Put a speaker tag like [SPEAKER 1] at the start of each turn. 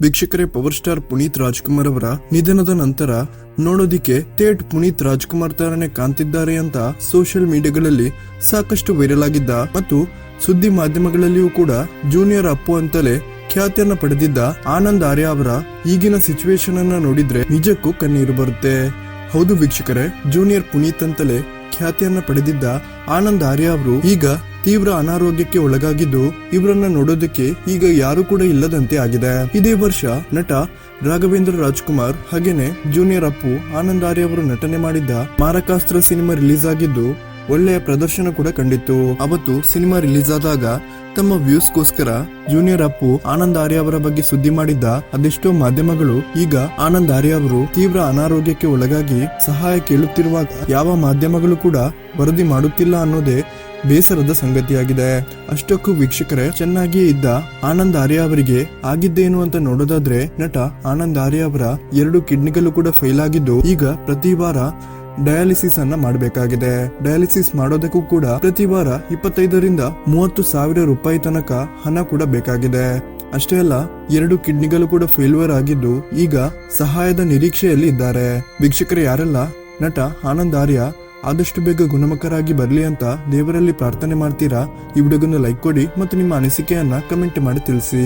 [SPEAKER 1] ವೀಕ್ಷಕರೇ, power star Puneeth Rajkumar ಅವರ ನಿಧನದ ನಂತರ ನೋಡೋದಿಕ್ಕೆ ಥೇಟ್ ಪುನೀತ್ ರಾಜ್ಕುಮಾರ್ ತರನೇ ಕಾಣ್ತಿದ್ದಾರೆ ಅಂತ ಸೋಷಿಯಲ್ ಮೀಡಿಯಾಗಳಲ್ಲಿ ಸಾಕಷ್ಟು ವೈರಲ್ ಆಗಿದ್ದ ಮತ್ತು ಸುದ್ದಿ ಮಾಧ್ಯಮಗಳಲ್ಲಿಯೂ ಕೂಡ ಜೂನಿಯರ್ ಅಪ್ಪು ಅಂತಲೇ ಖ್ಯಾತಿಯನ್ನ ಪಡೆದಿದ್ದ ಆನಂದ್ ಆರ್ಯ ಅವರ ಈಗಿನ ಸಿಚುವೇಶನ್ ಅನ್ನ ನೋಡಿದ್ರೆ ನಿಜಕ್ಕೂ ಕಣ್ಣೀರು ಬರುತ್ತೆ. ಹೌದು ವೀಕ್ಷಕರೇ, ಜೂನಿಯರ್ ಪುನೀತ್ ಅಂತಲೇ ಖ್ಯಾತಿಯನ್ನ ಪಡೆದಿದ್ದ ಆನಂದ್ ಆರ್ಯ ಅವರು ಈಗ ತೀವ್ರ ಅನಾರೋಗ್ಯಕ್ಕೆ ಒಳಗಾಗಿದ್ದು ಇವರನ್ನ ನೋಡೋದಕ್ಕೆ ಈಗ ಯಾರು ಕೂಡ ಇಲ್ಲದಂತೆ ಆಗಿದೆ. ಇದೇ ವರ್ಷ ನಟ ರಾಘವೇಂದ್ರ ರಾಜ್ಕುಮಾರ್ ಹಾಗೇನೆ ಜೂನಿಯರ್ ಅಪ್ಪು ಆನಂದ್ ಆರ್ಯ ಅವರು ನಟನೆ ಮಾಡಿದ್ದ ಮಾರಕಾಸ್ತ್ರ ಸಿನಿಮಾ ರಿಲೀಸ್ ಆಗಿದ್ದು ಒಳ್ಳೆಯ ಪ್ರದರ್ಶನ ಕೂಡ ಕಂಡಿತ್ತು. ಅವತ್ತು ಸಿನಿಮಾ ರಿಲೀಸ್ ಆದಾಗ ತಮ್ಮ ವ್ಯೂಸ್ಗೋಸ್ಕರ ಜೂನಿಯರ್ ಅಪ್ಪು ಆನಂದ್ ಆರ್ಯ ಅವರ ಬಗ್ಗೆ ಸುದ್ದಿ ಮಾಡಿದ್ದ ಅದೆಷ್ಟೋ ಮಾಧ್ಯಮಗಳು ಈಗ ಆನಂದ್ ಆರ್ಯ ಅವರು ತೀವ್ರ ಅನಾರೋಗ್ಯಕ್ಕೆ ಒಳಗಾಗಿ ಸಹಾಯ ಕೇಳುತ್ತಿರುವಾಗ ಯಾವ ಮಾಧ್ಯಮಗಳು ಕೂಡ ವರದಿ ಮಾಡುತ್ತಿಲ್ಲ ಅನ್ನೋದೇ ಬೇಸರದ ಸಂಗತಿಯಾಗಿದೆ. ಅಷ್ಟಕ್ಕೂ ವೀಕ್ಷಕರೇ, ಚೆನ್ನಾಗಿಯೇ ಇದ್ದ ಆನಂದ್ ಆರ್ಯ ಅವರಿಗೆ ಆಗಿದ್ದೇನು ಅಂತ ನೋಡೋದಾದ್ರೆ ನಟ ಆನಂದ್ ಆರ್ಯ ಅವರ 2 ಕಿಡ್ನಿಗಳು ಕೂಡ ಫೇಲ್ ಆಗಿದ್ದು ಈಗ ಪ್ರತಿ ವಾರ ಡಯಾಲಿಸಿಸ್ ಅನ್ನ ಮಾಡಬೇಕಾಗಿದೆ. ಡಯಾಲಿಸಿಸ್ ಮಾಡೋದಕ್ಕೂ ಕೂಡ ಪ್ರತಿ ವಾರ 25,000 to 30,000 ರೂಪಾಯಿ ತನಕ ಹಣ ಕೂಡ ಬೇಕಾಗಿದೆ. ಅಷ್ಟೇ ಅಲ್ಲ, 2 ಕಿಡ್ನಿಗಳು ಕೂಡ ಫೇಲ್ಯೂರ್ ಆಗಿದ್ದು ಈಗ ಸಹಾಯದ ನಿರೀಕ್ಷೆಯಲ್ಲಿ ಇದ್ದಾರೆ. ವೀಕ್ಷಕರೇ, ಯಾರೆಲ್ಲ ನಟ ಆನಂದ್ ಆರ್ಯ ಆದಷ್ಟು ಬೇಗ ಗುಣಮುಖರಾಗಿ ಬರ್ಲಿ ಅಂತ ದೇವರಲ್ಲಿ ಪ್ರಾರ್ಥನೆ ಮಾಡ್ತೀರಾ? ಈ ವಿಡಿಯೋಗೊಂದು ಲೈಕ್ ಕೊಡಿ ಮತ್ತು ನಿಮ್ಮ ಅನಿಸಿಕೆಯನ್ನ ಕಮೆಂಟ್ ಮಾಡಿ ತಿಳಿಸಿ.